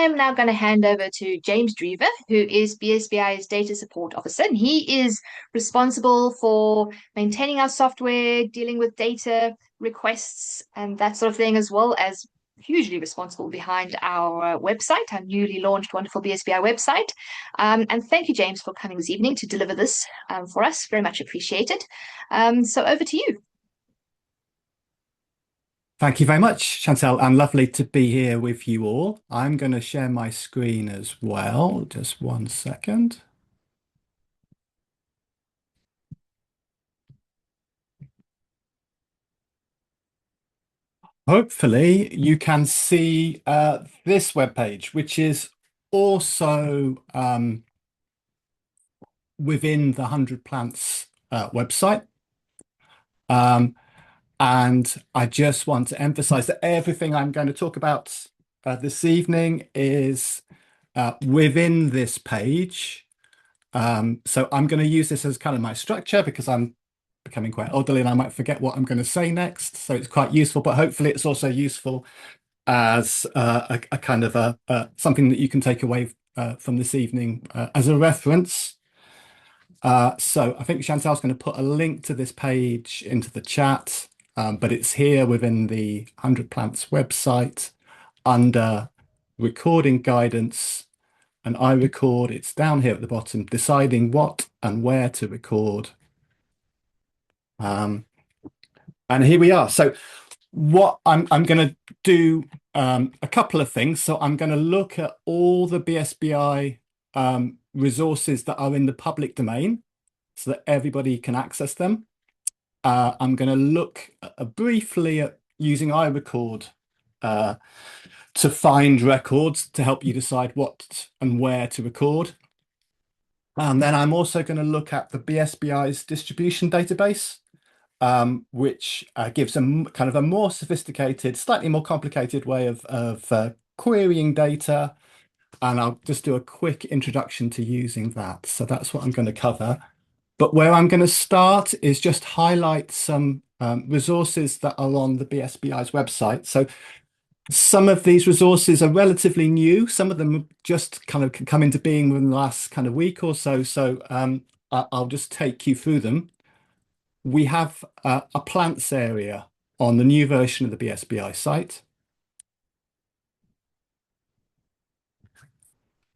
am now going to hand over to James Drever, who is BSBI's Data Support Officer. And he is responsible for maintaining our software, dealing with data requests, and that sort of thing, as well as hugely responsible behind our website, our newly launched wonderful BSBI website. And thank you, James, for coming this evening to deliver this for us. Very much appreciated. So over to you. Thank you very much, Chantel, and lovely to be here with you all. I'm going to share my screen as well. Just one second. Hopefully, you can see this webpage, which is also within the 100 Plants website. And I just want to emphasize that everything I'm going to talk about this evening is within this page. So I'm going to use this as kind of my structure because I'm becoming quite elderly and I might forget what I'm going to say next. So it's quite useful, but hopefully it's also useful as a kind of something that you can take away from this evening as a reference. So I think Chantal's going to put a link to this page into the chat, but it's here within the 100 Plants website under recording guidance and iRecord. It's down here at the bottom, deciding what and where to record. And here we are. So what I'm going to do a couple of things. So I'm going to look at all the BSBI resources that are in the public domain so that everybody can access them. I'm going to look briefly at using iRecord to find records to help you decide what and where to record. And then I'm also going to look at the BSBI's distribution database, which gives a kind of a more sophisticated, slightly more complicated way of querying data. And I'll just do a quick introduction to using that. So that's what I'm going to cover. But where I'm going to start is just highlight some resources that are on the BSBI's website. So some of these resources are relatively new. Some of them just kind of come into being within the last kind of week or so. So I'll just take you through them. We have a plants area on the new version of the BSBI site.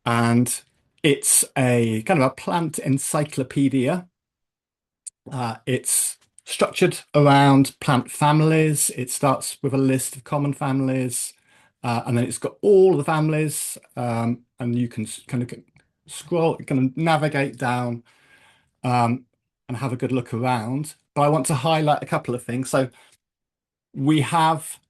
And it's a kind of a plant encyclopedia. It's structured around plant families. It starts with a list of common families, and then it's got all the families, and you can kind of scroll, kind of navigate down, and have a good look around. But I want to highlight a couple of things. So we have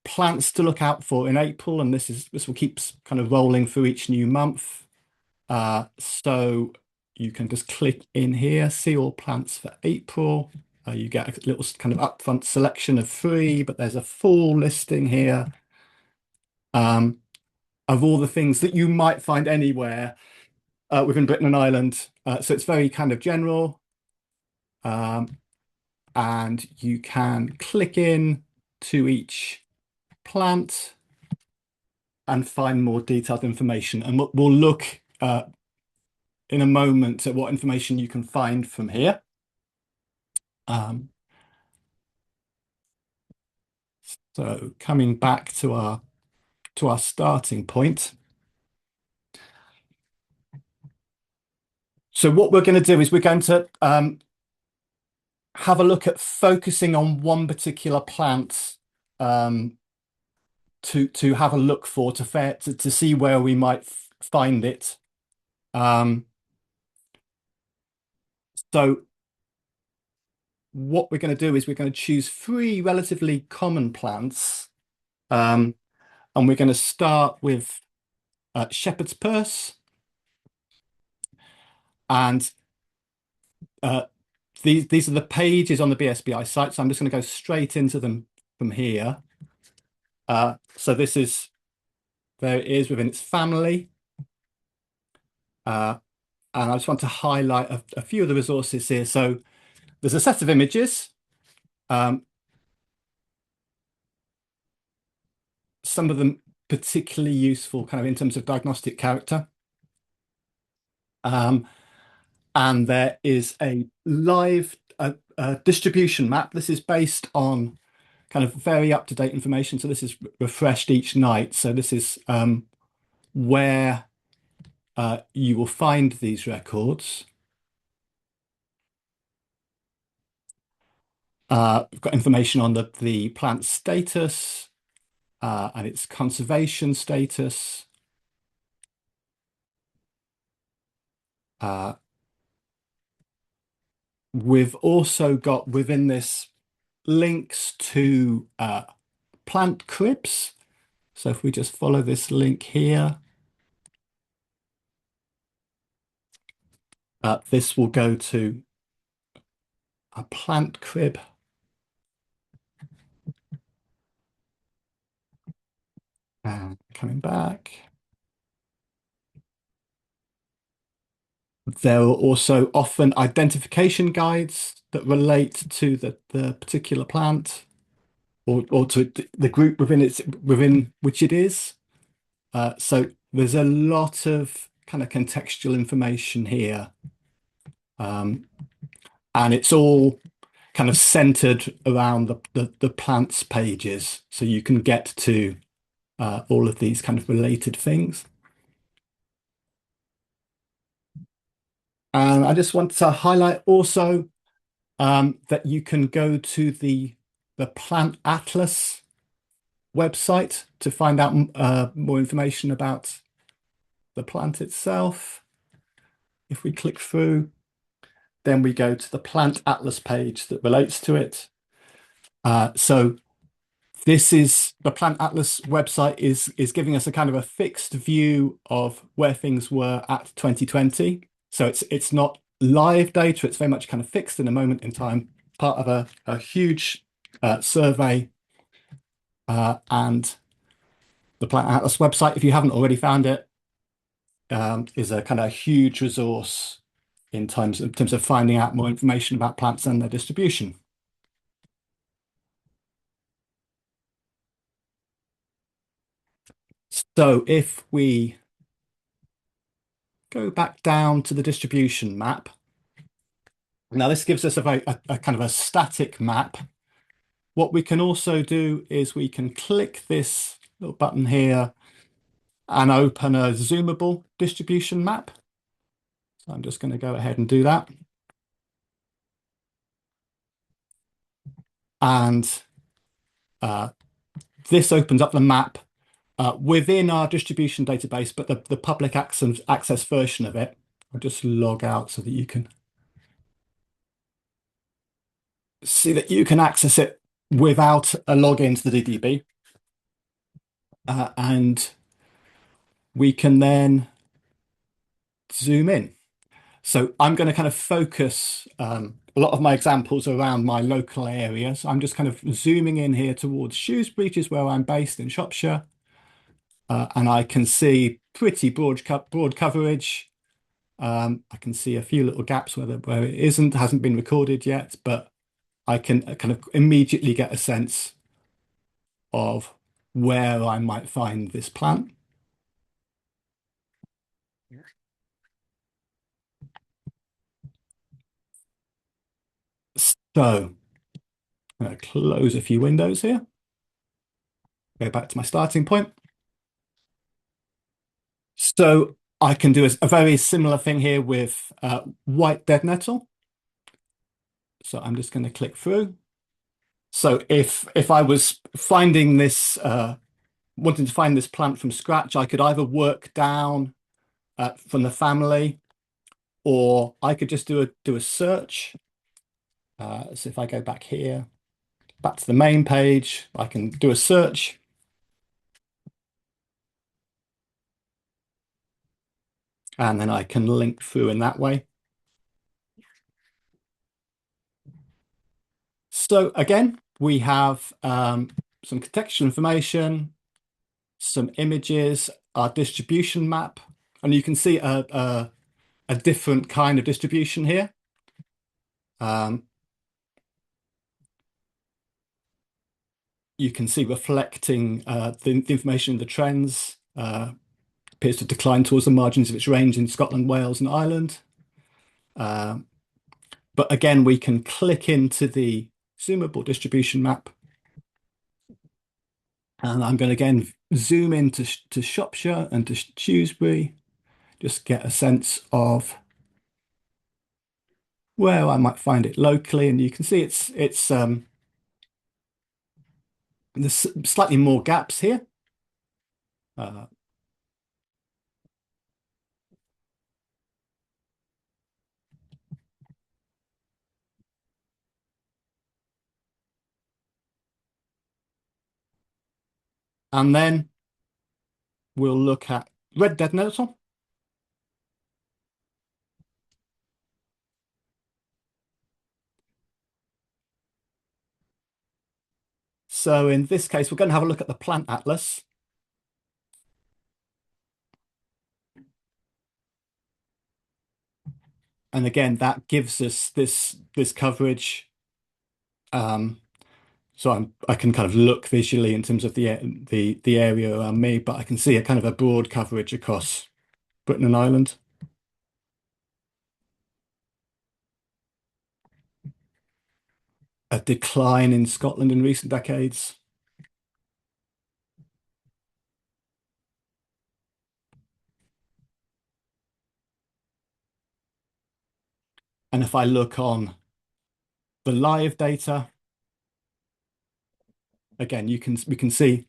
plants to look out for in April, and this will keep kind of rolling through each new month. So you can just click in here, see all plants for April. You get a little kind of upfront selection of 3, but there's a full listing here of all the things that you might find anywhere within Britain and Ireland. So it's very kind of general. And you can click in to each plant and find more detailed information. And we'll look in a moment at what information you can find from here. So coming back to our starting point. So what we're going to do is we're going to have a look at focusing on one particular plant to have a look for to see where we might find it. So what we're going to do is we're going to choose 3 relatively common plants, and we're going to start with shepherd's purse. And these are the pages on the BSBI site, so I'm just going to go straight into them from here. So there it is within its family. And I just want to highlight a few of the resources here. So there's a set of images. Some of them particularly useful kind of in terms of diagnostic character. Um, and there is a live distribution map. This is based on kind of very up-to-date information. So this is refreshed each night. So this is where you will find these records. We've got information on the plant status and its conservation status. We've also got within this links to plant cribs. So if we just follow this link here, this will go to a plant crib. And coming back. There are also often identification guides that relate to the particular plant or to the group within which it is. So there's a lot of kind of contextual information here. And it's all kind of centered around the plants pages. So you can get to all of these kind of related things. And I just want to highlight also that you can go to the Plant Atlas website to find out more information about the plant itself. If we click through, then we go to the Plant Atlas page that relates to it. So this is the Plant Atlas website is giving us a kind of a fixed view of where things were at 2020. So it's not live data, it's very much kind of fixed in a moment in time, part of a huge survey. And the Plant Atlas website, if you haven't already found it, is a kind of huge resource in terms of finding out more information about plants and their distribution. So if we go back down to the distribution map, now this gives us a kind of a static map. What we can also do is we can click this little button here and open a zoomable distribution map. So I'm just going to go ahead and do that. And this opens up the map within our distribution database, but the public access version of it. I'll just log out so that you can see that you can access it without a login to the DDB. And we can then zoom in. So I'm going to kind of focus a lot of my examples around my local area. So I'm just kind of zooming in here towards Shrewsbury, which is where I'm based in Shropshire. And I can see pretty broad coverage. I can see a few little gaps where it hasn't been recorded yet, but I can kind of immediately get a sense of where I might find this plant. So I'm going to close a few windows here. Go back to my starting point. So I can do a very similar thing here with white dead nettle. So I'm just going to click through. So if I was finding this, wanting to find this plant from scratch, I could either work down from the family, or I could just do a search. So if I go back here, back to the main page, I can do a search. And then I can link through in that way. So again, we have some contextual information, some images, our distribution map, and you can see a different kind of distribution here. you can see reflecting the information in the trends appears to decline towards the margins of its range in Scotland, Wales, and Ireland. Uh, but again, we can click into the zoomable distribution map. And I'm going to again zoom into to Shropshire and to Shrewsbury, just get a sense of where I might find it locally. And you can see it's there's slightly more gaps here. Uh, and then we'll look at Red Dead Myrtle. So in this case, we're going to have a look at the plant atlas. And again, that gives us this coverage. So I can kind of look visually in terms of the area around me, but I can see a kind of a broad coverage across Britain and Ireland. A decline in Scotland in recent decades. And if I look on the live data, again, we can see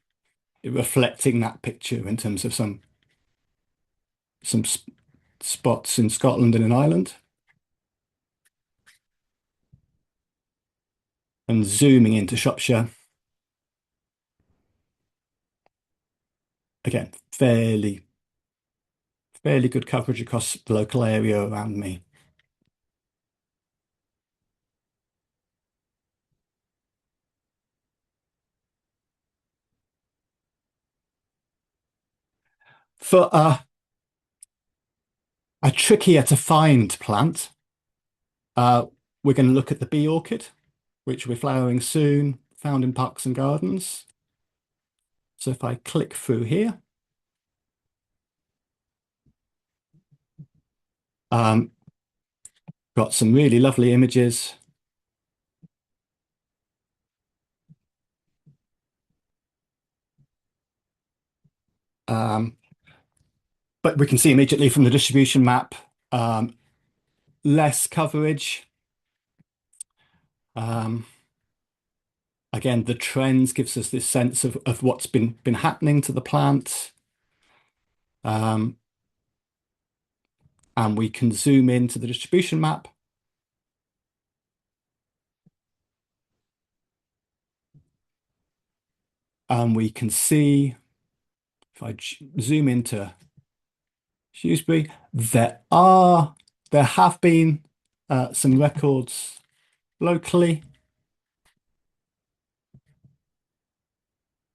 it reflecting that picture in terms of some spots in Scotland and in Ireland. And zooming into Shropshire, again, fairly good coverage across the local area around me. For a trickier to find plant, we're going to look at the bee orchid, which will be flowering soon, found in parks and gardens. So if I click through here, got some really lovely images. But we can see immediately from the distribution map, less coverage. Again, the trends gives us this sense of what's been happening to the plant. And we can zoom into the distribution map. And we can see, if I zoom into Shrewsbury, there have been some records locally.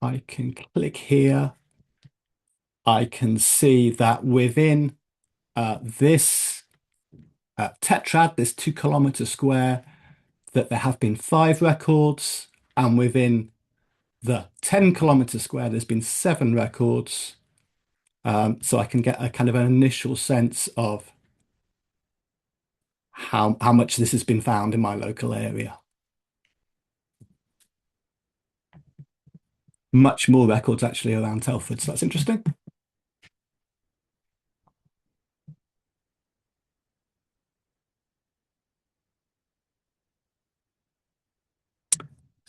I can click here. I can see that within this tetrad, this 2 kilometer square, that there have been 5 records, and within the 10 kilometer square, there's been 7 records. So I can get a kind of an initial sense of how much this has been found in my local area. Much more records actually around Telford, so that's interesting.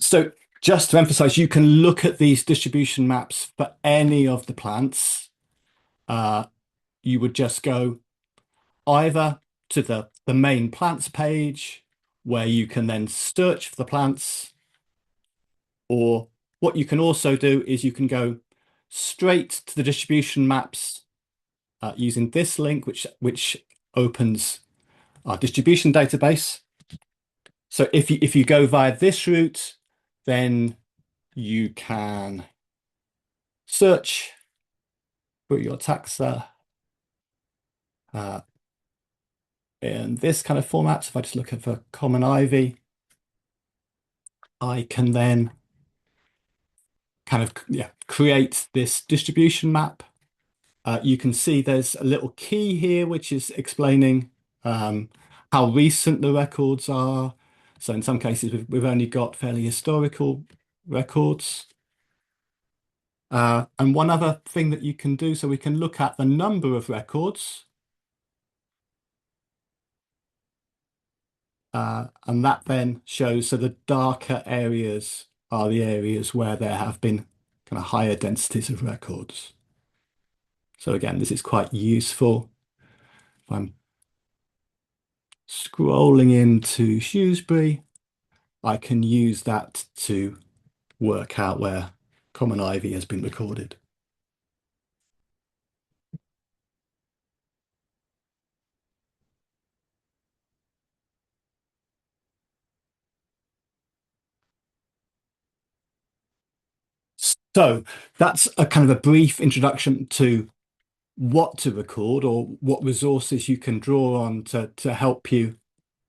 So just to emphasize, you can look at these distribution maps for any of the plants. You would just go either to the main plants page, where you can then search for the plants, or what you can also do is you can go straight to the distribution maps using this link, which opens our distribution database. So if you go via this route, then you can search for your taxa in this kind of format. So if I just look for common ivy, I can then kind of create this distribution map. You can see there's a little key here which is explaining how recent the records are. So in some cases we've only got fairly historical records. And one other thing that you can do, so we can look at the number of records. And that then shows, so the darker areas are the areas where there have been kind of higher densities of records. So again, this is quite useful. If I'm scrolling into Shrewsbury, I can use that to work out where common ivy has been recorded. So that's a kind of a brief introduction to what to record or what resources you can draw on to help you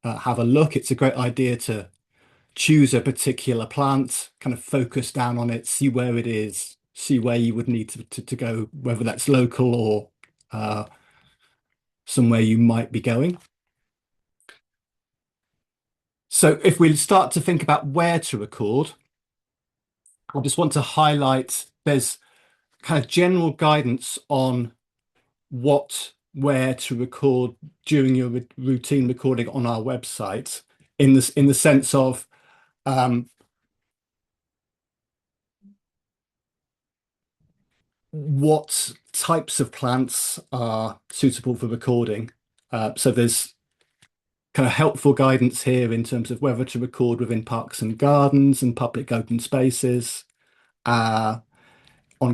have a look. It's a great idea to choose a particular plant, kind of focus down on it, see where it is, see where you would need to go, whether that's local or somewhere you might be going. So if we start to think about where to record, I just want to highlight there's kind of general guidance on where to record during your routine recording on our website in the sense of what types of plants are suitable for recording. So there's kind of helpful guidance here in terms of whether to record within parks and gardens and public open spaces, in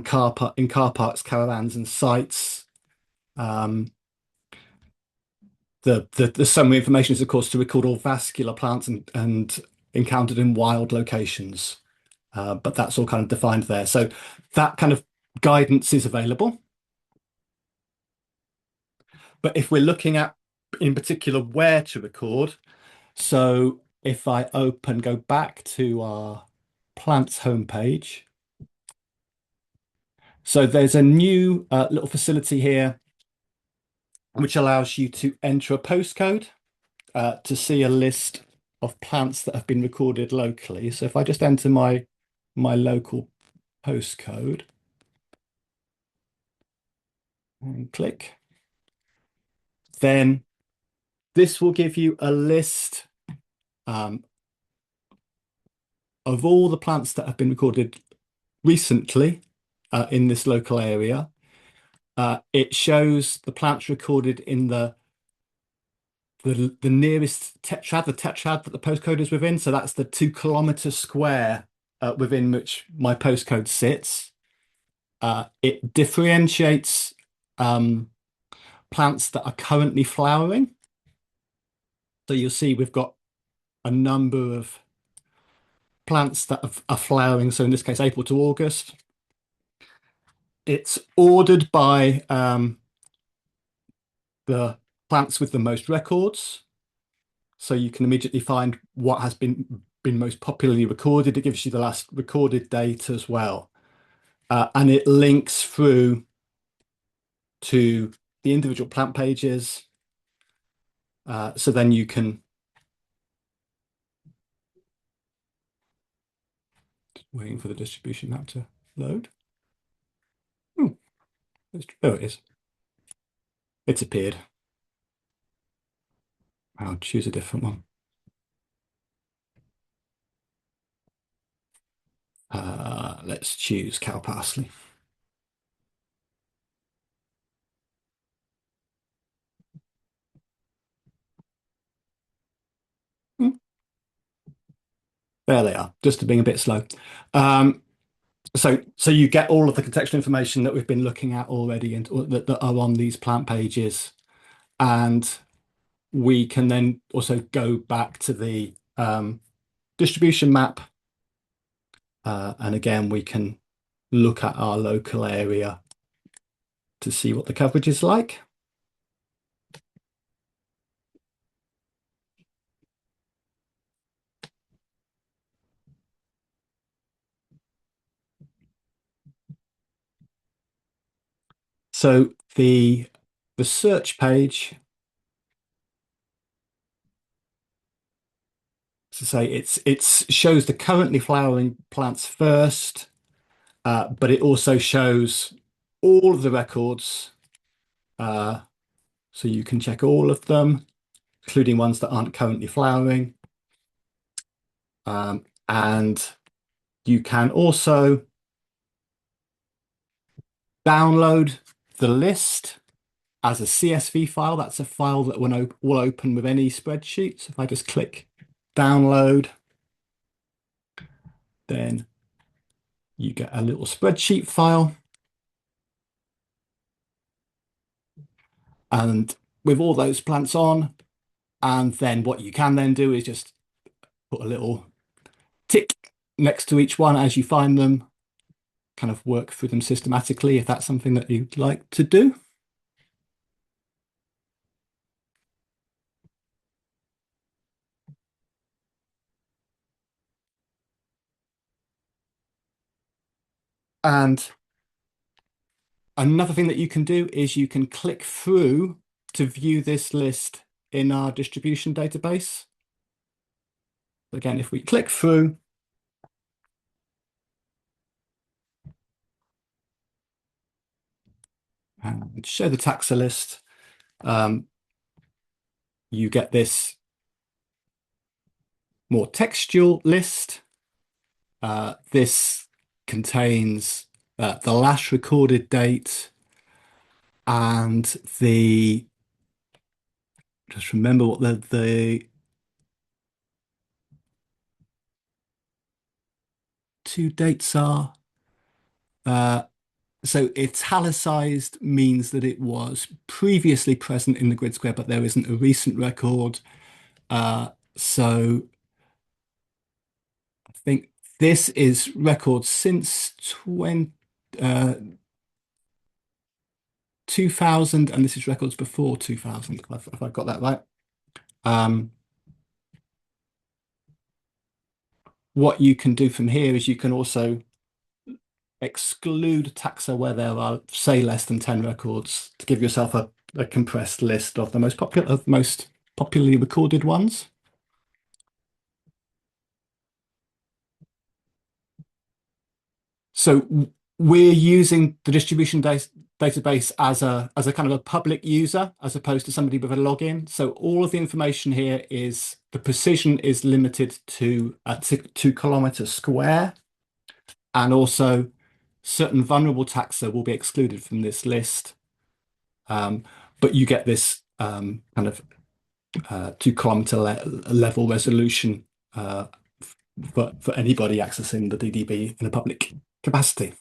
car parks, caravans, and sites. The summary information is, of course, to record all vascular plants and encountered in wild locations. But that's all kind of defined there. So that kind of guidance is available. But if we're looking at, in particular, where to record, so if I go back to our plants homepage, so there's a new little facility here which allows you to enter a postcode to see a list of plants that have been recorded locally. So if I just enter my local postcode and click, then this will give you a list of all the plants that have been recorded recently in this local area. It shows the plants recorded in the nearest tetrad, the tetrad that the postcode is within. So that's the 2 kilometer square within which my postcode sits. It differentiates plants that are currently flowering. So you'll see we've got a number of plants that are flowering. So in this case, April to August. It's ordered by the plants with the most records. So you can immediately find what has been most popularly recorded. It gives you the last recorded date as well. And it links through to the individual plant pages. So then you can waiting for the distribution map to load. Oh, it is. It's appeared. I'll choose a different one. Let's choose cow parsley. There they are, just being a bit slow. So you get all of the contextual information that we've been looking at already and that are on these plant pages. And we can then also go back to the distribution map. And again, we can look at our local area to see what the coverage is like. So the search page, to say it's shows the currently flowering plants first, but it also shows all of the records, uh, so you can check all of them, including ones that aren't currently flowering. And you can also download the list as a CSV file. That's a file that will open with any spreadsheet. So if I just click download, then you get a little spreadsheet file. And with all those plants on, and then what you can then do is just put a little tick next to each one as you find them, kind of work through them systematically if that's something that you'd like to do. And another thing that you can do is you can click through to view this list in our distribution database. Again, if we click through, and show the taxa list, you get this more textual list. This contains the last recorded date and just remember what the two dates are. So italicized means that it was previously present in the grid square, but there isn't a recent record. So I think this is record since 2000, and this is records before 2000, if I've got that right. What you can do from here is you can also exclude taxa where there are, say, less than 10 records to give yourself a compressed list of the most popularly recorded ones. So we're using the distribution database as a kind of a public user as opposed to somebody with a login. So all of the information here is the precision is limited to 2 kilometers square, and also certain vulnerable taxa will be excluded from this list. But you get this kind of 2 kilometer level resolution for anybody accessing the DDB in a public capacity.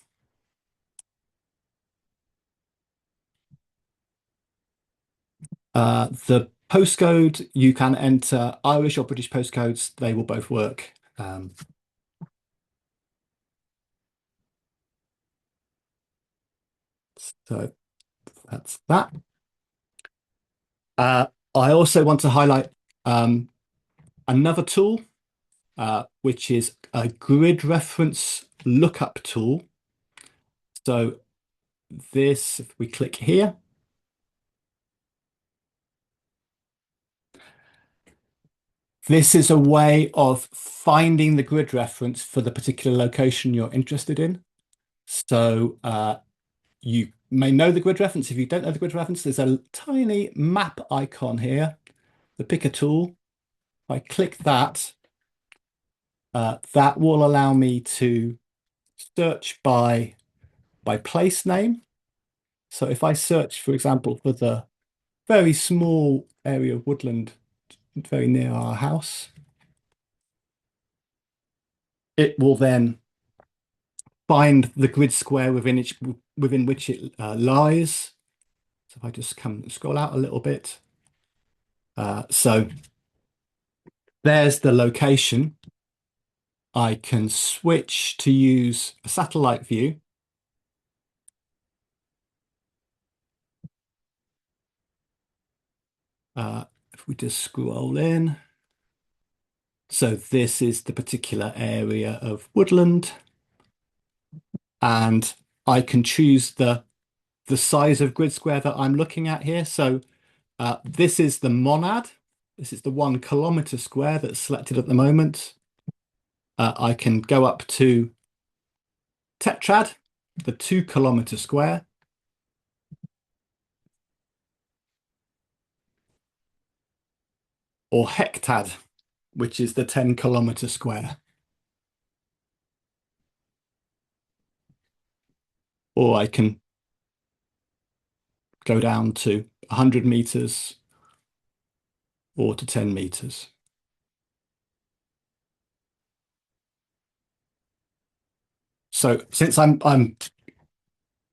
The postcode, you can enter Irish or British postcodes. They will both work. So that's that. I also want to highlight another tool, which is a grid reference lookup tool. So this, if we click here, this is a way of finding the grid reference for the particular location you're interested in. So you may know the grid reference. If you don't know the grid reference, there's a tiny map icon here, the picker tool. If I click that, that will allow me to search by place name. So if I search, for example, for the very small area of woodland very near our house, it will then find the grid square within which it lies. So if I just scroll out a little bit, so there's the location. I can switch to use a satellite view. If we just scroll in, so this is the particular area of woodland, and I can choose the the size of grid square that I'm looking at here. So this is the monad. This is the 1 kilometer square that's selected at the moment. I can go up to tetrad, the 2 kilometer square. Or hectad, which is the 10 kilometer square. Or I can go down to 100 meters or to 10 meters. So since I'm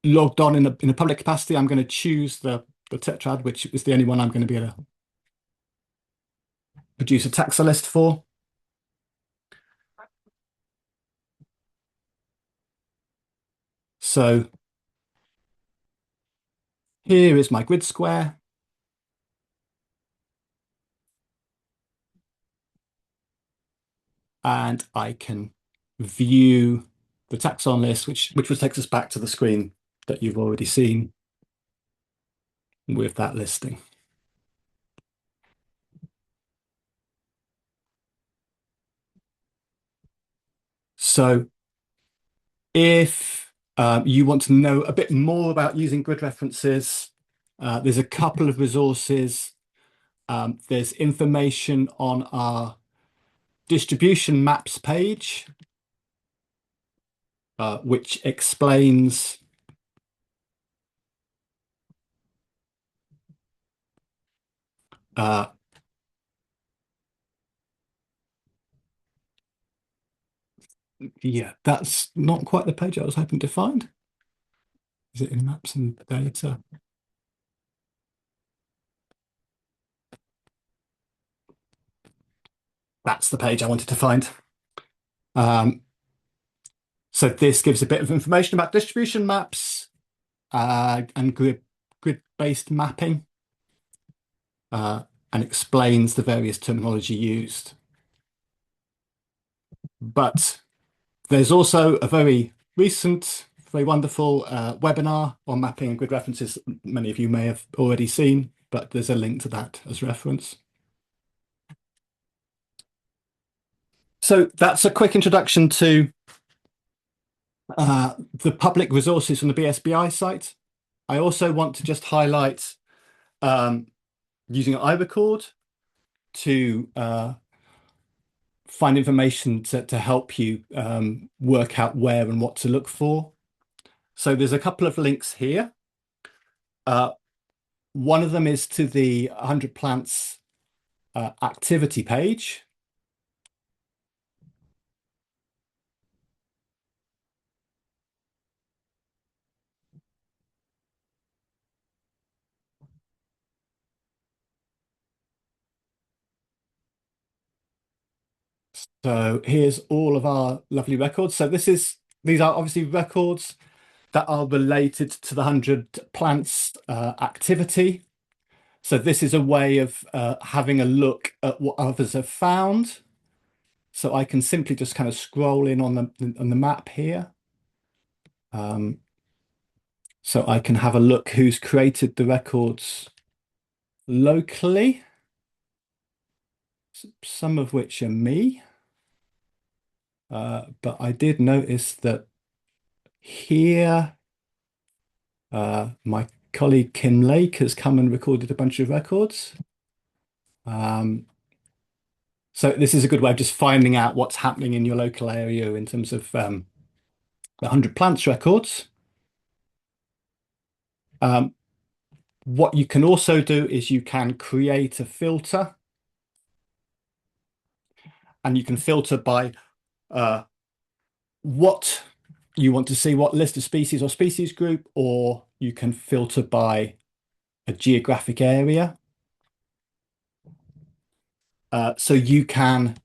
logged on in a public capacity, I'm going to choose the tetrad, which is the only one I'm going to be able to produce a taxa list for. So here is my grid square. And I can view the taxon list, which takes us back to the screen that you've already seen with that listing. So if you want to know a bit more about using grid references, there's a couple of resources. There's information on our distribution maps page, which explains yeah, that's not quite the page I was hoping to find. Is it in maps and data? That's the page I wanted to find. So this gives a bit of information about distribution maps and grid-based mapping, and explains the various terminology used. But there's also a very recent, very wonderful webinar on mapping and grid references that many of you may have already seen, but there's a link to that as reference. So that's a quick introduction to the public resources from the BSBI site. I also want to just highlight using iRecord to find information to help you work out where and what to look for. So there's a couple of links here. One of them is to the 100 plants activity page. So here's all of our lovely records. So these are obviously records that are related to the 100 plants activity. So this is a way of having a look at what others have found. So I can simply just kind of scroll in on the map here. So I can have a look who's created the records locally, some of which are me. But I did notice that here, my colleague Kim Lake has come and recorded a bunch of records. So this is a good way of just finding out what's happening in your local area in terms of the 100 plants records. What you can also do is you can create a filter, and you can filter by what you want to see, what list of species or species group, or you can filter by a geographic area. So you can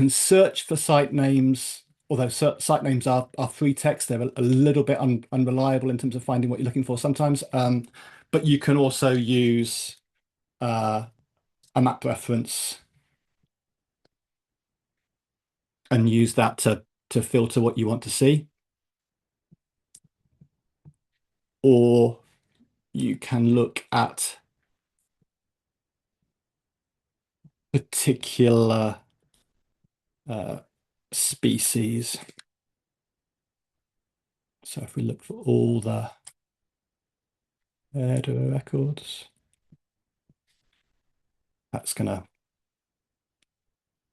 search for site names, although site names are free text. They're a little bit unreliable in terms of finding what you're looking for sometimes. But you can also use a map reference and use that to filter what you want to see. Or you can look at particular species. So if we look for all the Airdrie records, that's going to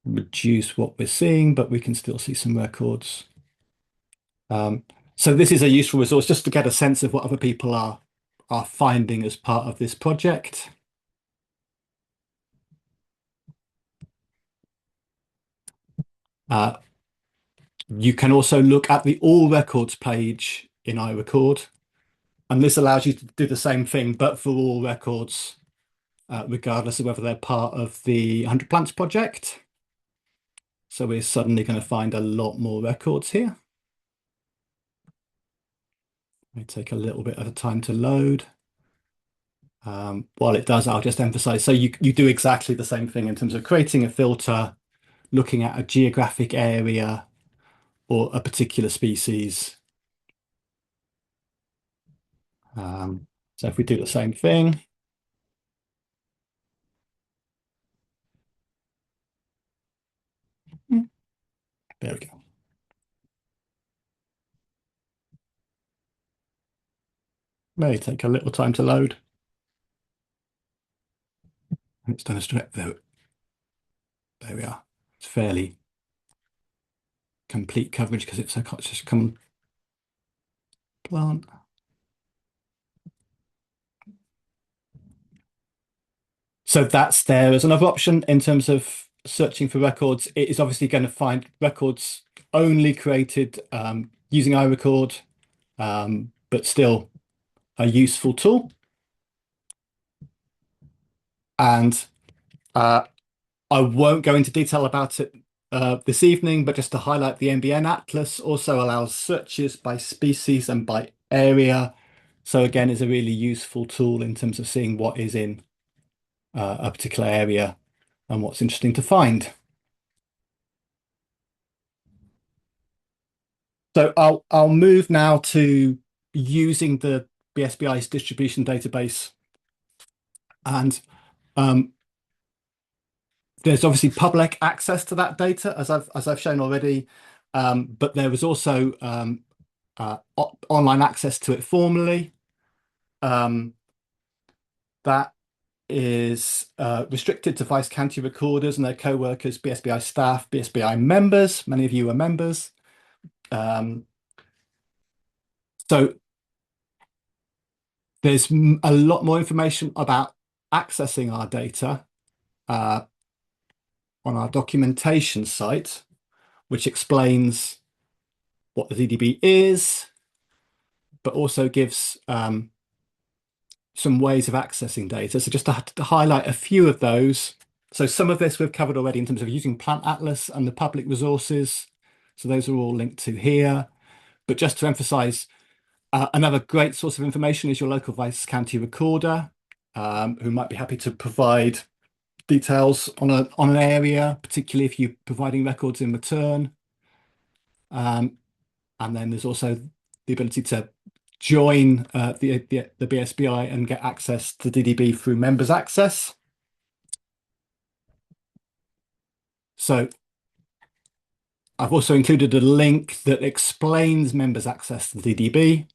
reduce what we're seeing, but we can still see some records. So this is a useful resource just to get a sense of what other people are finding as part of this project. You can also look at the All Records page in iRecord, and this allows you to do the same thing, but for all records, regardless of whether they're part of the 100 Plants project. So we're suddenly going to find a lot more records here. May take a little bit of time to load. While it does, I'll just emphasize, so you do exactly the same thing in terms of creating a filter, looking at a geographic area or a particular species. So if we do the same thing, there we go. May take a little time to load. And it's done a straight there. There we are. It's fairly complete coverage because it's a just common plant. So that's there as another option in terms of searching for records. It is obviously going to find records only created using iRecord, but still a useful tool. And I won't go into detail about it this evening, but just to highlight, the NBN Atlas also allows searches by species and by area. So again, it's a really useful tool in terms of seeing what is in a particular area and what's interesting to find. So I'll move now to using the BSBI's distribution database, and there's obviously public access to that data as I've shown already, but there was also online access to it formally. That is restricted to Vice County recorders and their co-workers, BSBI staff, BSBI members. Many of you are members. So there's a lot more information about accessing our data on our documentation site, which explains what the DDB is, but also gives some ways of accessing data. So just to highlight a few of those. So some of this we've covered already in terms of using Plant Atlas and the public resources. So those are all linked to here. But just to emphasize, another great source of information is your local Vice County recorder, who might be happy to provide details on an area, particularly if you're providing records in return. And then there's also the ability to join the BSBI and get access to DDB through members access. So I've also included a link that explains members access to the DDB.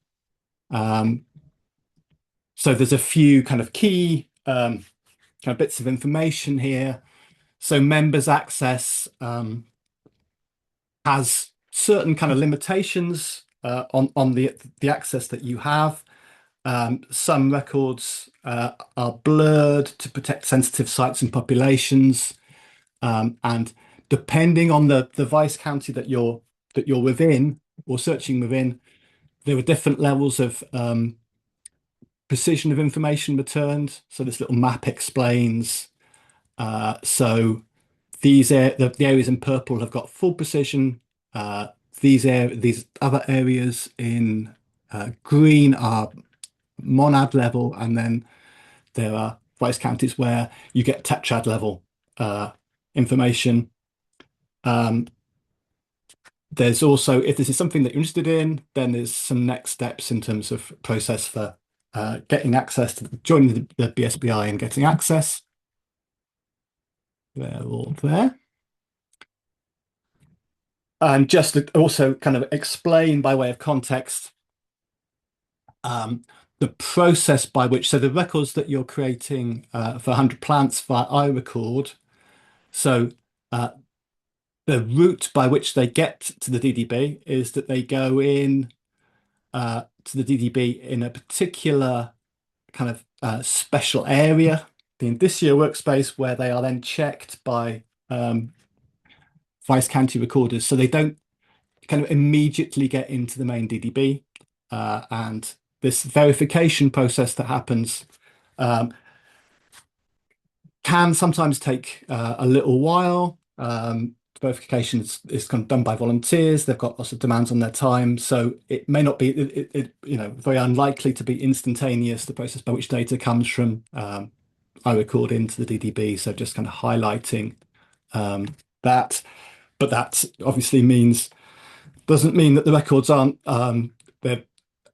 So there's a few kind of key kind of bits of information here. So members access has certain kind of limitations on the access that you have. Some records are blurred to protect sensitive sites and populations, and depending on the Vice County that you're within or searching within, there are different levels of precision of information returned. So this little map explains. So the areas in purple have got full precision. These other areas in green are monad level, and then there are Vice counties where you get tetrad level information. There's also, if this is something that you're interested in, then there's some next steps in terms of process for getting access to joining the BSBI and getting access. They're all there. And just to also kind of explain by way of context, the process by which, so the records that you're creating for 100 plants via iRecord, so the route by which they get to the DDB is that they go in to the DDB in a particular kind of special area, the Indicia workspace, where they are then checked by vice county recorders. So they don't kind of immediately get into the main DDB. And this verification process that happens can sometimes take a little while. Verification is kind of done by volunteers. They've got lots of demands on their time, so it may not be very unlikely to be instantaneous. The process by which data comes from iRecord into the DDB. So just kind of highlighting that, but that obviously doesn't mean that the records aren't kind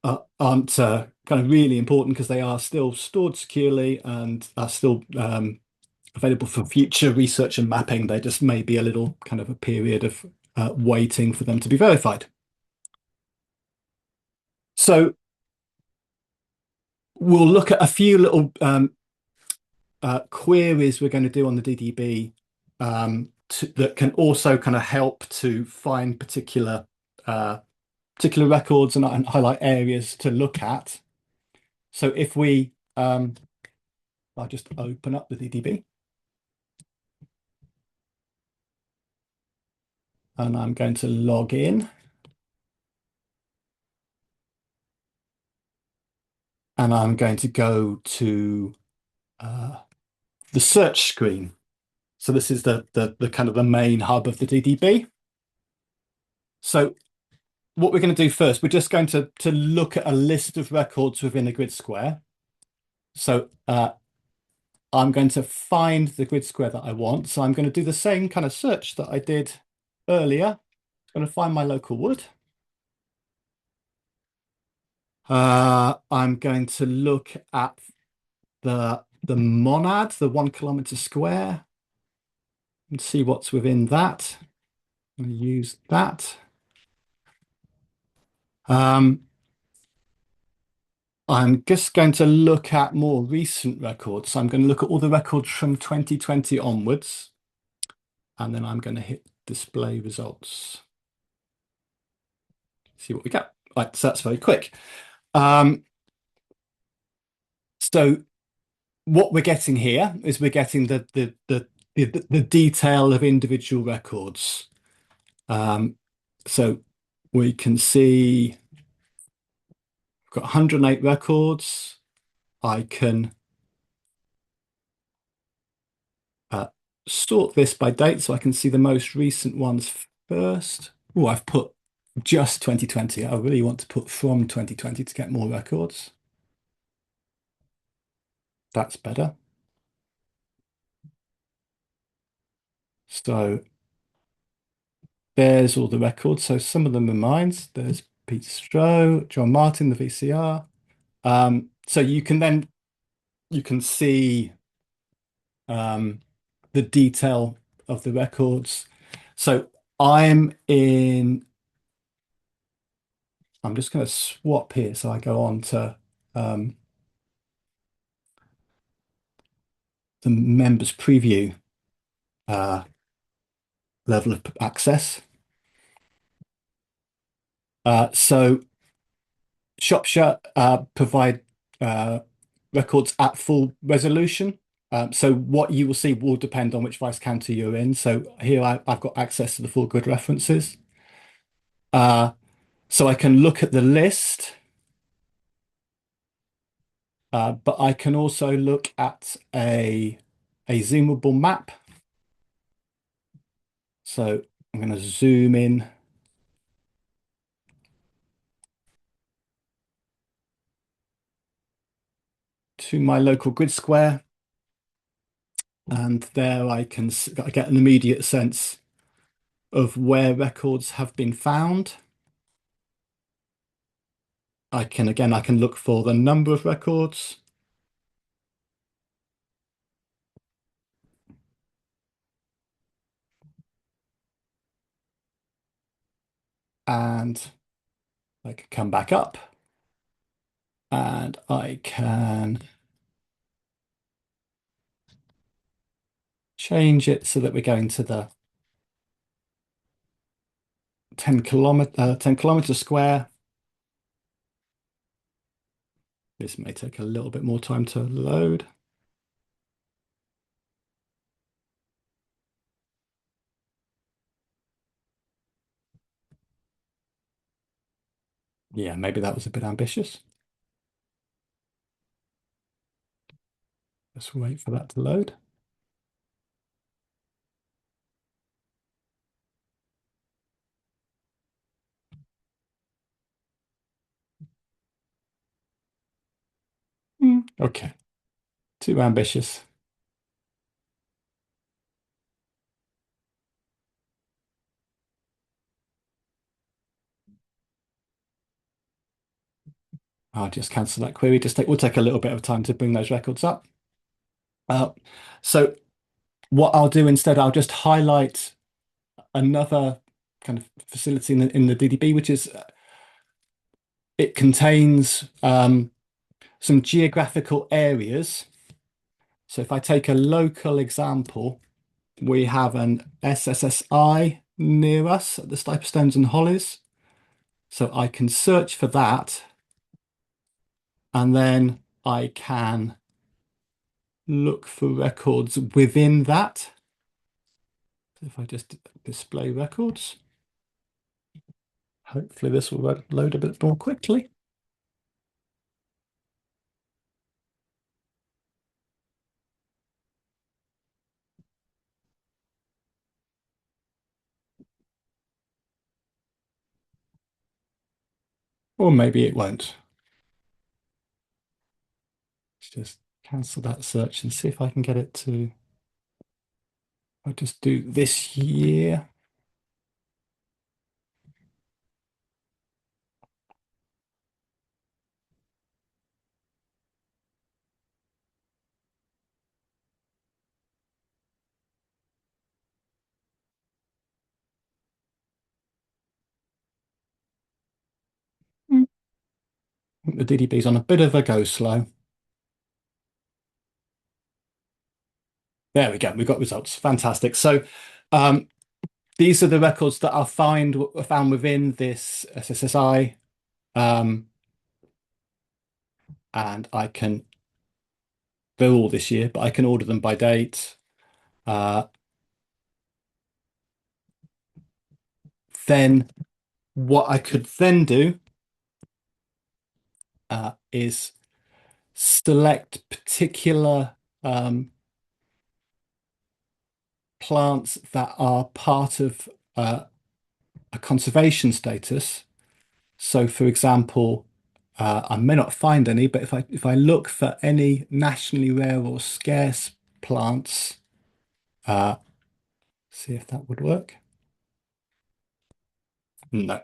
of really important, because they are still stored securely and are still available for future research and mapping. There just may be a little kind of a period of waiting for them to be verified. So we'll look at a few little queries we're going to do on the DDB that can also kind of help to find particular records and highlight areas to look at. So if we, I'll just open up the DDB. And I'm going to log in. And I'm going to go to the search screen. So this is the kind of the main hub of the DDB. So what we're going to do first, we're just going to look at a list of records within a grid square. So I'm going to find the grid square that I want. So I'm going to do the same kind of search that I did earlier. I'm going to find my local wood. I'm going to look at the monad, the 1 kilometer square, and see what's within that. I'm going to use that. I'm just going to look at more recent records. So I'm going to look at all the records from 2020 onwards, and then I'm going to hit display results. See what we get. Right, so that's very quick. So what we're getting here is we're getting the detail of individual records. So we can see we've got 108 records. I can sort this by date, so I can see the most recent ones first. Oh, I've put just 2020. I really want to put from 2020 to get more records. That's better. So there's all the records. So some of them are mine. There's Peter Stroh, John Martin, the VCR. So you can see the detail of the records. So I'm just going to swap here. So I go on to the members preview level of access. So Shropshire provide records at full resolution. So what you will see will depend on which vice county you're in. So here I've got access to the full grid references. So I can look at the list, but I can also look at a zoomable map. So I'm going to zoom in. To my local grid square. And there I get an immediate sense of where records have been found. I can look for the number of records and I can come back up and I can change it so that we're going to the 10 kilometer square. This may take a little bit more time to load. Yeah, maybe that was a bit ambitious. Let's wait for that to load. Okay, too ambitious. I'll just cancel that query. We'll take a little bit of time to bring those records up. Uh, so what I'll do instead, I'll just highlight another kind of facility in the DDB, which is it contains some geographical areas. So if I take a local example, we have an SSSI near us at the Stiperstones and Hollies. So I can search for that, and then I can look for records within that. So if I just display records, hopefully this will load a bit more quickly. Or maybe it won't. Let's just cancel that search and see if I can get it to. I'll just do this year. Mm. The DDB's on a bit of a go slow. There we go. We've got results. Fantastic. So these are the records that are found within this SSSI. And they're all this year, but I can order them by date. Then what I could then do is select particular plants that are part of a conservation status. So, for example, I may not find any, but if I look for any nationally rare or scarce plants, see if that would work. No.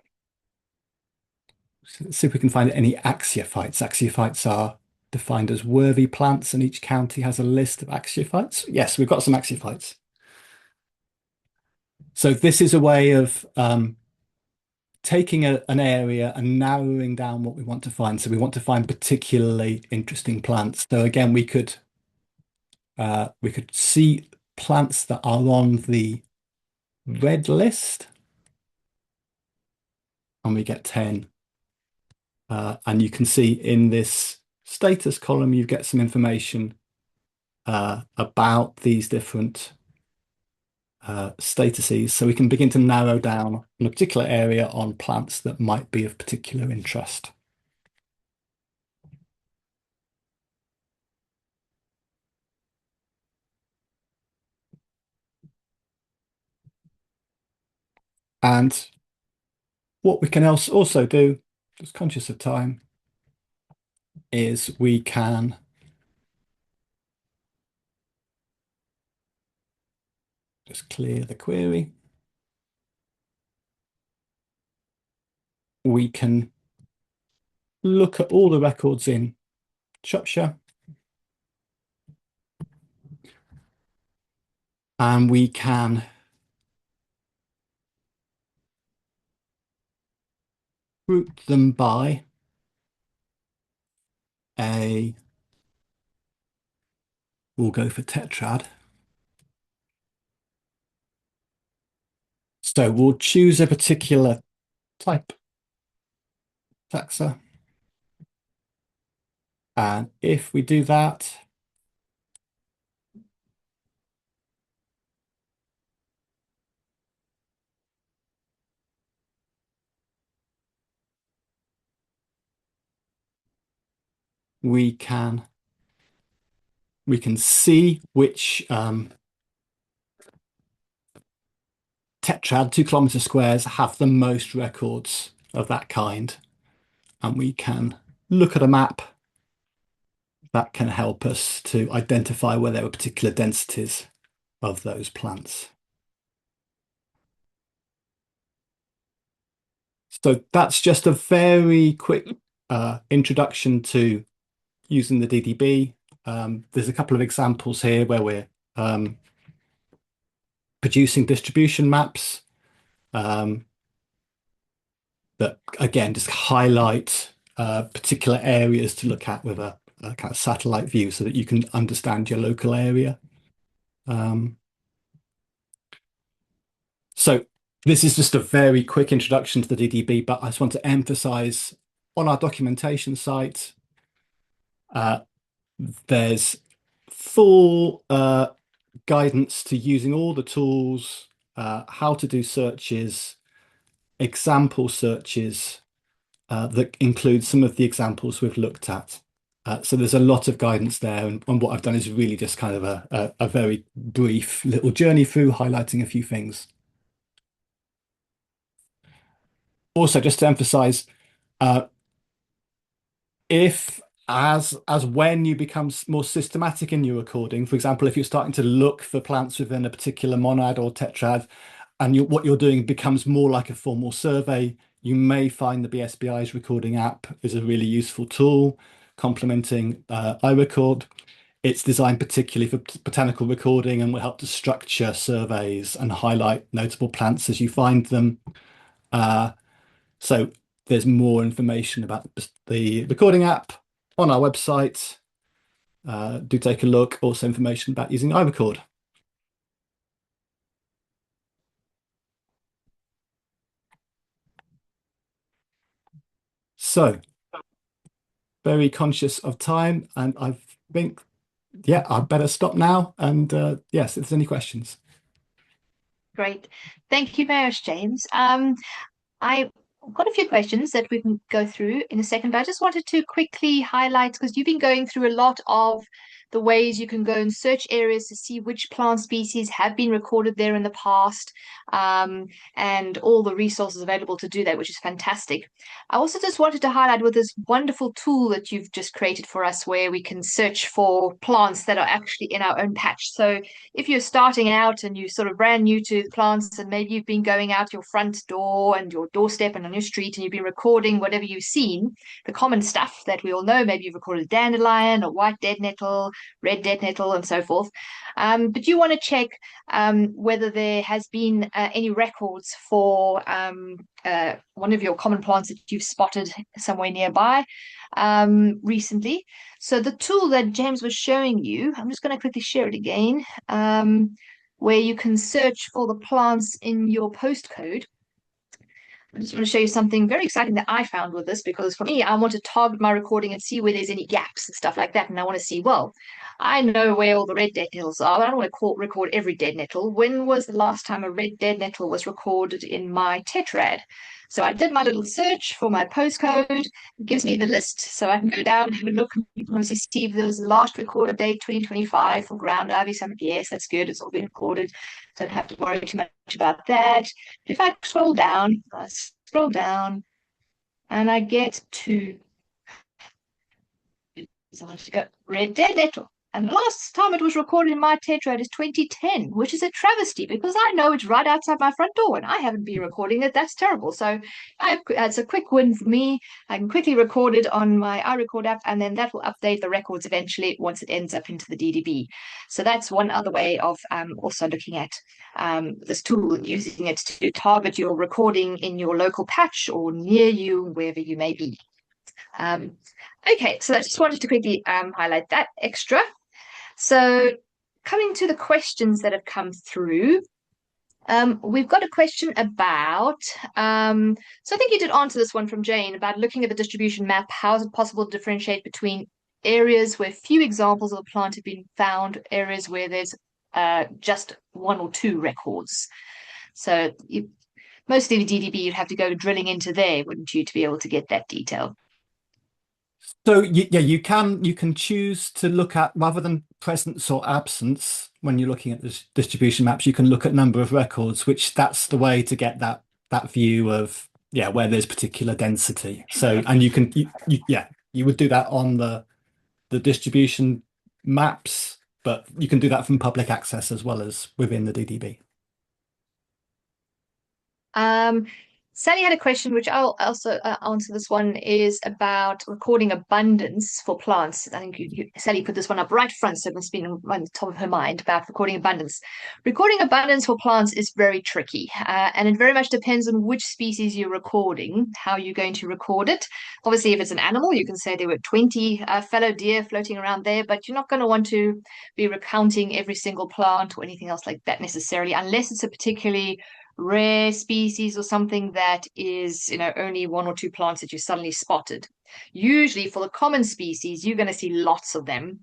So let's see if we can find any axiophytes. Axiophytes are defined as worthy plants, and each county has a list of axiophytes. Yes, we've got some axiophytes. So this is a way of taking an area and narrowing down what we want to find. So we want to find particularly interesting plants. So again, we could see plants that are on the red list, and we get 10. And you can see in this status column, you get some information about these different statuses. So we can begin to narrow down on a particular area on plants that might be of particular interest. And what we can also do, just conscious of time, is we can just clear the query. We can look at all the records in Shropshire, and we can group them by we'll go for tetrad. So we'll choose a particular type taxa. And if we do that, we can see which tetrad 2 kilometer squares have the most records of that kind. And we can look at a map that can help us to identify where there are particular densities of those plants. So that's just a very quick introduction to using the DDB. There's a couple of examples here where we're producing distribution maps that, again, just highlight particular areas to look at with a kind of satellite view so that you can understand your local area. So this is just a very quick introduction to the DDB, but I just want to emphasize on our documentation site, there's full guidance to using all the tools, how to do searches, example searches that include some of the examples we've looked at. So there's a lot of guidance there, and what I've done is really just kind of a very brief little journey through highlighting a few things. Also, just to emphasize, if as when you become more systematic in your recording, for example, if you're starting to look for plants within a particular monad or tetrad, and what you're doing becomes more like a formal survey, you may find the BSBI's recording app is a really useful tool, complementing iRecord. It's designed particularly for botanical recording and will help to structure surveys and highlight notable plants as you find them. So there's more information about the recording app on our website. Do take a look. Also information about using iRecord. So very conscious of time, and I think, yeah, I'd better stop now. And yes, if there's any questions. Great. Thank you very much, James. I've got a few questions that we can go through in a second, but I just wanted to quickly highlight, because you've been going through a lot of the ways you can go and search areas to see which plant species have been recorded there in the past, and all the resources available to do that, which is fantastic. I also just wanted to highlight with this wonderful tool that you've just created for us, where we can search for plants that are actually in our own patch. So if you're starting out and you're sort of brand new to the plants, and maybe you've been going out your front door and your doorstep and on your street, and you've been recording whatever you've seen, the common stuff that we all know, maybe you've recorded dandelion or white dead nettle, red dead nettle, and so forth. But you want to check whether there has been any records for one of your common plants that you've spotted somewhere nearby recently. So the tool that James was showing you, I'm just going to quickly share it again, where you can search for the plants in your postcode. I just want to show you something very exciting that I found with this, because for me, I want to target my recording and see where there's any gaps and stuff like that. And I want to see, well, I know where all the red dead nettles are, but I don't want to record every dead nettle. When was the last time a red dead nettle was recorded in my tetrad? So I did my little search for my postcode. It gives me the list. So I can go down and have a look and obviously see if there was the last recorded date, 2025 for ground ivy. So yes, that's good. It's all been recorded. So I don't have to worry too much about that. If I scroll down, and I get to, so I go red dead nettle. And the last time it was recorded in my tetrad is 2010, which is a travesty because I know it's right outside my front door and I haven't been recording it. That's terrible. So it's a quick win for me. I can quickly record it on my iRecord app, and then that will update the records eventually once it ends up into the DDB. So that's one other way of also looking at this tool, using it to target your recording in your local patch or near you, wherever you may be. Okay, so I just wanted to quickly highlight that extra. So coming to the questions that have come through, we've got a question about, so I think you did answer this one from Jane about looking at the distribution map. How is it possible to differentiate between areas where few examples of the plant have been found, areas where there's just one or two records? So mostly the DDB, you'd have to go drilling into there, wouldn't you, to be able to get that detail? So yeah, you can choose to look at, rather than presence or absence when you're looking at the distribution maps, you can look at number of records, which that's the way to get that view of where there's particular density. So and you would do that on the distribution maps, but you can do that from public access as well as within the DDB. Sally had a question, which I'll also answer. This one is about recording abundance for plants. I think Sally put this one up right front, so it must be on the top of her mind about recording abundance. Recording abundance for plants is very tricky, and it very much depends on which species you're recording, how you're going to record it. Obviously, if it's an animal, you can say there were 20 fallow deer floating around there, but you're not going to want to be recounting every single plant or anything else like that necessarily, unless it's a particularly rare species or something that is, only one or two plants that you suddenly spotted. Usually for the common species, you're going to see lots of them.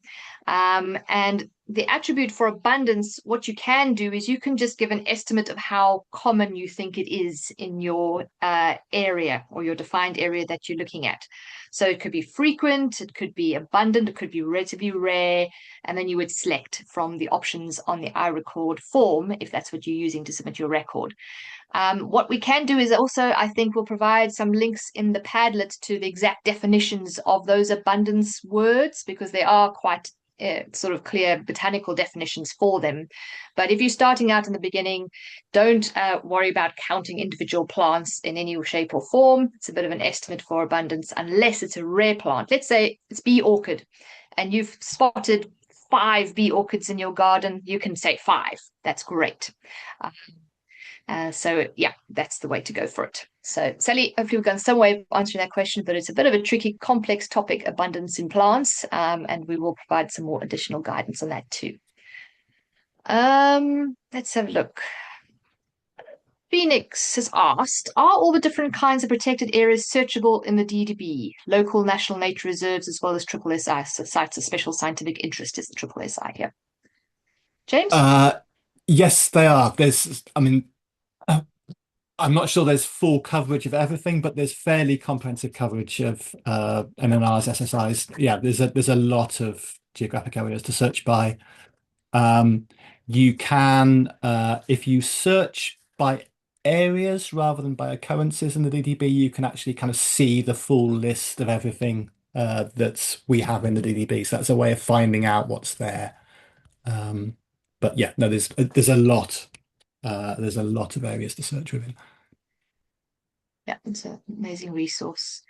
And the attribute for abundance, what you can do is you can just give an estimate of how common you think it is in your area or your defined area that you're looking at. So it could be frequent, it could be abundant, it could be relatively rare, and then you would select from the options on the iRecord form if that's what you're using to submit your record. What we can do is also, I think, we'll provide some links in the Padlet to the exact definitions of those abundance words, because they are quite sort of clear botanical definitions for them. But if you're starting out in the beginning, don't worry about counting individual plants in any shape or form. It's a bit of an estimate for abundance, unless it's a rare plant. Let's say it's bee orchid, and you've spotted 5 bee orchids in your garden. You can say 5. That's great. So yeah, that's the way to go for it. So Sally, hopefully we've gone some way of answering that question, but it's a bit of a tricky, complex topic, abundance in plants, and we will provide some more additional guidance on that too. Let's have a look. Phoenix has asked, are all the different kinds of protected areas searchable in the DDB? Local national nature reserves as well as SSSI, so sites of special scientific interest is the SSSI here. James? Yes, they are. I'm not sure there's full coverage of everything, but there's fairly comprehensive coverage of MMRs, SSIs. Yeah, there's a lot of geographic areas to search by. You can, if you search by areas rather than by occurrences in the DDB, you can actually kind of see the full list of everything that we have in the DDB. So that's a way of finding out what's there. But yeah, no, there's a lot. There's a lot of areas to search within. Yeah, it's an amazing resource.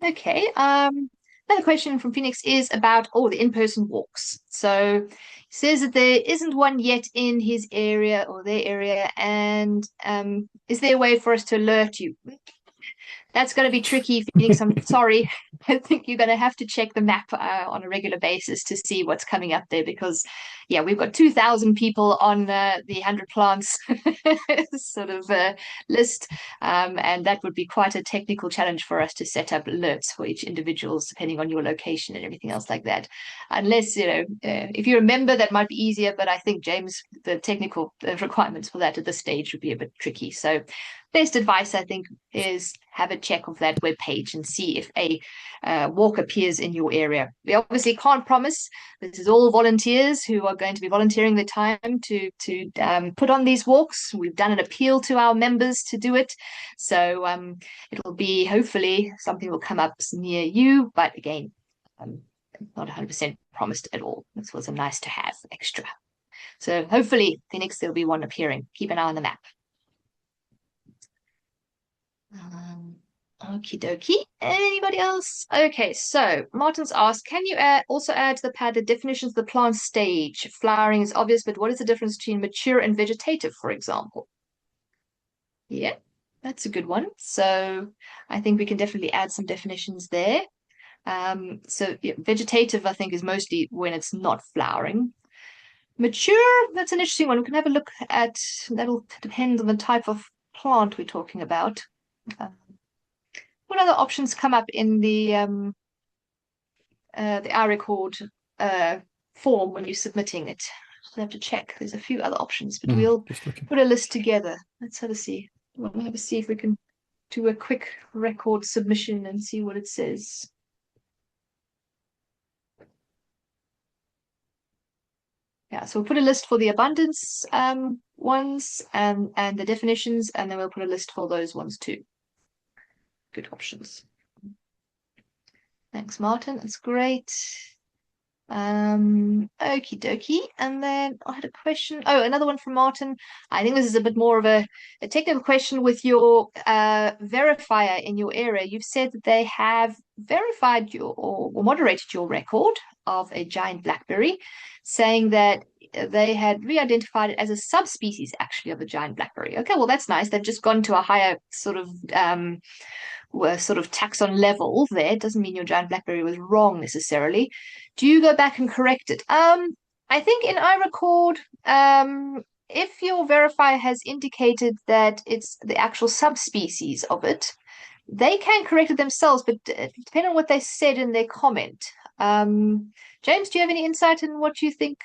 Okay. Another question from Phoenix is about the in-person walks. So he says that there isn't one yet in his area or their area, and is there a way for us to alert you? That's going to be tricky, Phoenix. I'm sorry. I think you're going to have to check the map on a regular basis to see what's coming up there, because, yeah, we've got 2,000 people on the 100 plants sort of list, and that would be quite a technical challenge for us to set up alerts for each individual, depending on your location and everything else like that. Unless, if you're a member, that might be easier, but I think, James, the technical requirements for that at this stage would be a bit tricky. So best advice, I think, is have a check of that web page and see if a walk appears in your area. We obviously can't promise. This is all volunteers who are going to be volunteering their time to put on these walks. We've done an appeal to our members to do it. So it'll be, hopefully, something will come up near you. But again, I'm not 100% promised at all. This was a nice to have extra. So hopefully Phoenix, there'll be one appearing. Keep an eye on the map. Okie dokie. Anybody else? Okay, so Martin's asked, can you also add to the pad the definitions of the plant stage? Flowering is obvious, but what is the difference between mature and vegetative, for example? Yeah, that's a good one. So I think we can definitely add some definitions there. So yeah, vegetative, I think, is mostly when it's not flowering. Mature, that's an interesting one. We can have a look at, that'll depend on the type of plant we're talking about. What other options come up in the iRecord form when you're submitting it? I'll have to check. There's a few other options, but we'll put a list together. Let's have a see. We'll have a see if we can do a quick record submission and see what it says. Yeah, so we'll put a list for the abundance ones and the definitions, and then we'll put a list for those ones too. Good options. Thanks, Martin. That's great. Okie dokie. And then I had a question. Oh, another one from Martin. I think this is a bit more of a technical question with your verifier in your area. You've said that they have verified your or moderated your record of a giant blackberry, saying that they had re-identified it as a subspecies actually of a giant blackberry. Okay, well that's nice. They've just gone to a higher sort of taxon level there. It doesn't mean your giant blackberry was wrong necessarily. Do you go back and correct it? I think in iRecord, if your verifier has indicated that it's the actual subspecies of it, they can correct it themselves, but depending on what they said in their comment. James, do you have any insight in what you think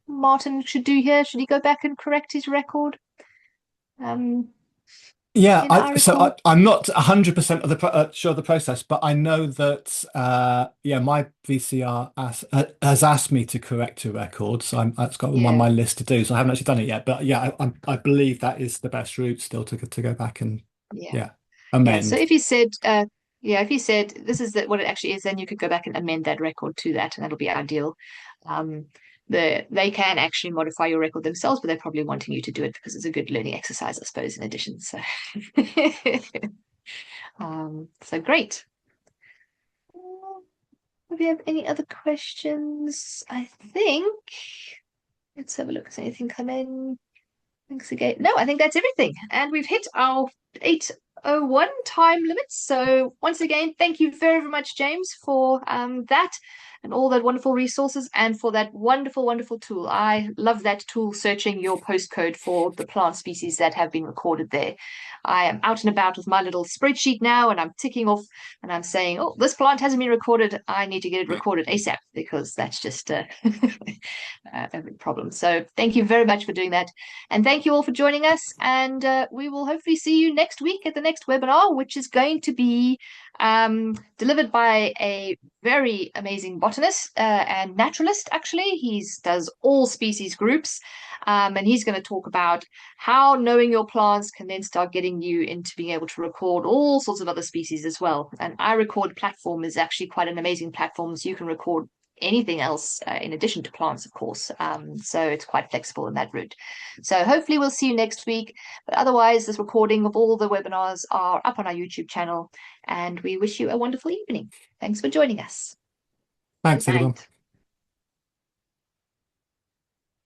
Martin should do here? Should he go back and correct his record? Yeah, so I'm not 100% of the sure of the process, but I know that my VCR has asked me to correct a record, so that's got on my list to do. So I haven't actually done it yet, but yeah, I believe that is the best route still to go back and amend. So if he said if he said this is what it actually is, then you could go back and amend that record to that, and that'll be ideal. They can actually modify your record themselves, but they're probably wanting you to do it because it's a good learning exercise, I suppose, in addition. So, so great. Do we have any other questions? I think. Let's have a look. Has anything come in? Thanks again. No, I think that's everything. And we've hit our 8:01 time limit. So once again, thank you very, very much, James, for that and all that wonderful resources and for that wonderful, wonderful tool. I love that tool, searching your postcode for the plant species that have been recorded there. I am out and about with my little spreadsheet now, and I'm ticking off and I'm saying, oh, this plant hasn't been recorded. I need to get it recorded ASAP because that's just a problem. So thank you very much for doing that. And thank you all for joining us. And we will hopefully see you next week at the next webinar, which is going to be delivered by a very amazing botanist and naturalist, actually. He does all species groups. And he's going to talk about how knowing your plants can then start getting you into being able to record all sorts of other species as well. And iRecord platform is actually quite an amazing platform, so you can record anything else in addition to plants, of course. So it's quite flexible in that route. So hopefully we'll see you next week. But otherwise, this recording of all the webinars are up on our YouTube channel. And we wish you a wonderful evening. Thanks for joining us. Thanks, everyone.